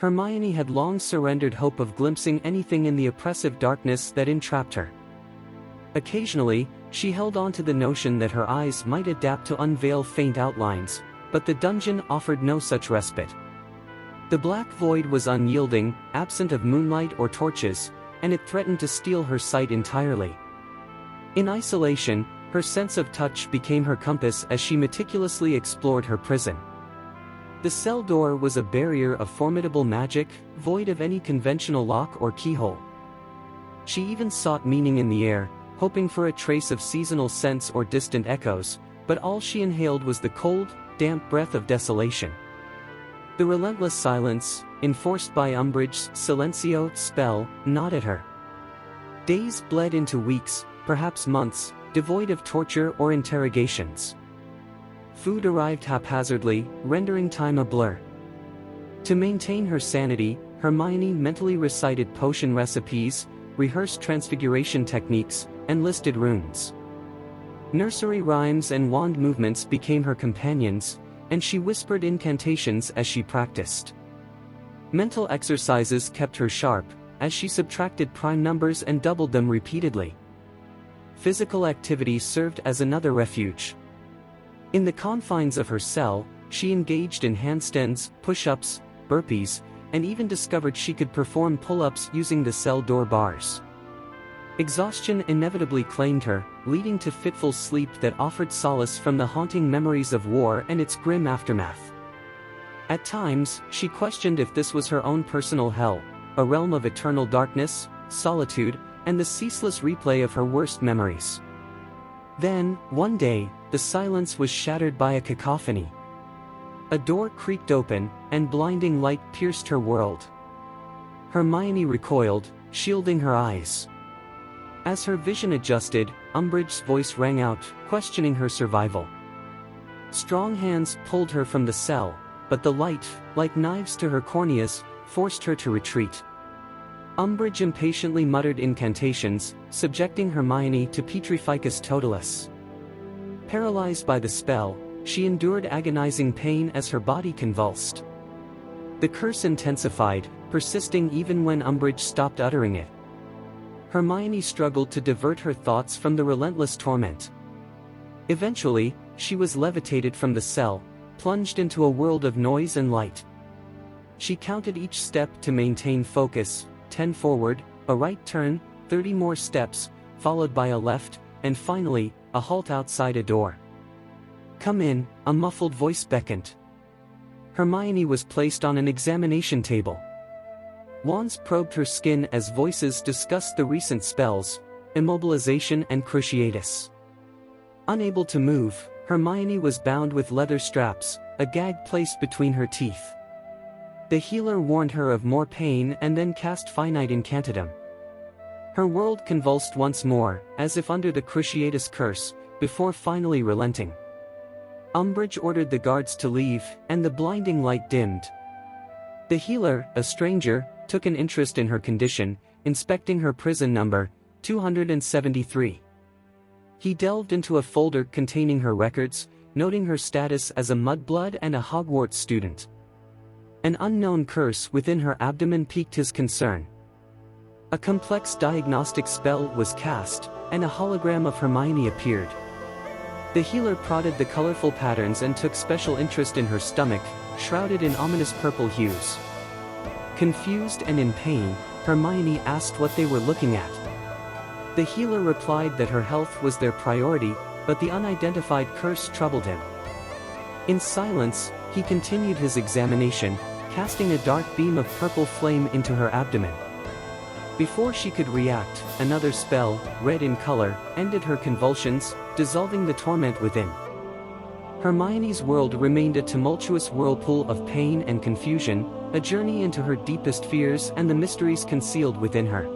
Hermione had long surrendered hope of glimpsing anything in the oppressive darkness that entrapped her. Occasionally, she held on to the notion that her eyes might adapt to unveil faint outlines, but the dungeon offered no such respite. The black void was unyielding, absent of moonlight or torches, and it threatened to steal her sight entirely. In isolation, her sense of touch became her compass as she meticulously explored her prison. The cell door was a barrier of formidable magic, void of any conventional lock or keyhole. She even sought meaning in the air, hoping for a trace of seasonal scents or distant echoes, but all she inhaled was the cold, damp breath of desolation. The relentless silence, enforced by Umbridge's Silencio spell, gnawed at her. Days bled into weeks, perhaps months, devoid of torture or interrogations. Food arrived haphazardly, rendering time a blur. To maintain her sanity, Hermione mentally recited potion recipes, rehearsed transfiguration techniques, and listed runes. Nursery rhymes and wand movements became her companions, and she whispered incantations as she practiced. Mental exercises kept her sharp, as she subtracted prime numbers and doubled them repeatedly. Physical activity served as another refuge. In the confines of her cell, she engaged in handstands, push-ups, burpees, and even discovered she could perform pull-ups using the cell door bars. Exhaustion inevitably claimed her, leading to fitful sleep that offered solace from the haunting memories of war and its grim aftermath. At times, she questioned if this was her own personal hell, a realm of eternal darkness, solitude, and the ceaseless replay of her worst memories. Then, one day, the silence was shattered by a cacophony. A door creaked open, and blinding light pierced her world. Hermione recoiled, shielding her eyes. As her vision adjusted, Umbridge's voice rang out, questioning her survival. Strong hands pulled her from the cell, but the light, like knives to her corneas, forced her to retreat. Umbridge impatiently muttered incantations, subjecting Hermione to Petrificus Totalis. Paralyzed by the spell, she endured agonizing pain as her body convulsed. The curse intensified, persisting even when Umbridge stopped uttering it. Hermione struggled to divert her thoughts from the relentless torment. Eventually, she was levitated from the cell, plunged into a world of noise and light. She counted each step to maintain focus: 10 forward, a right turn, 30 more steps, followed by a left, and finally, a halt outside a door. "Come in," a muffled voice beckoned. Hermione was placed on an examination table. Wands probed her skin as voices discussed the recent spells, immobilization and cruciatus. Unable to move, Hermione was bound with leather straps, a gag placed between her teeth. The healer warned her of more pain and then cast finite incantatem. Her world convulsed once more, as if under the cruciatus curse, before finally relenting. Umbridge ordered the guards to leave, and the blinding light dimmed. The healer, a stranger, took an interest in her condition, inspecting her prison number, 273. He delved into a folder containing her records, noting her status as a mudblood and a Hogwarts student. An unknown curse within her abdomen piqued his concern. A complex diagnostic spell was cast, and a hologram of Hermione appeared. The healer prodded the colorful patterns and took special interest in her stomach, shrouded in ominous purple hues. Confused and in pain, Hermione asked what they were looking at. The healer replied that her health was their priority, but the unidentified curse troubled him. In silence, he continued his examination, casting a dark beam of purple flame into her abdomen. Before she could react, another spell, red in color, ended her convulsions, dissolving the torment within. Hermione's world remained a tumultuous whirlpool of pain and confusion, a journey into her deepest fears and the mysteries concealed within her.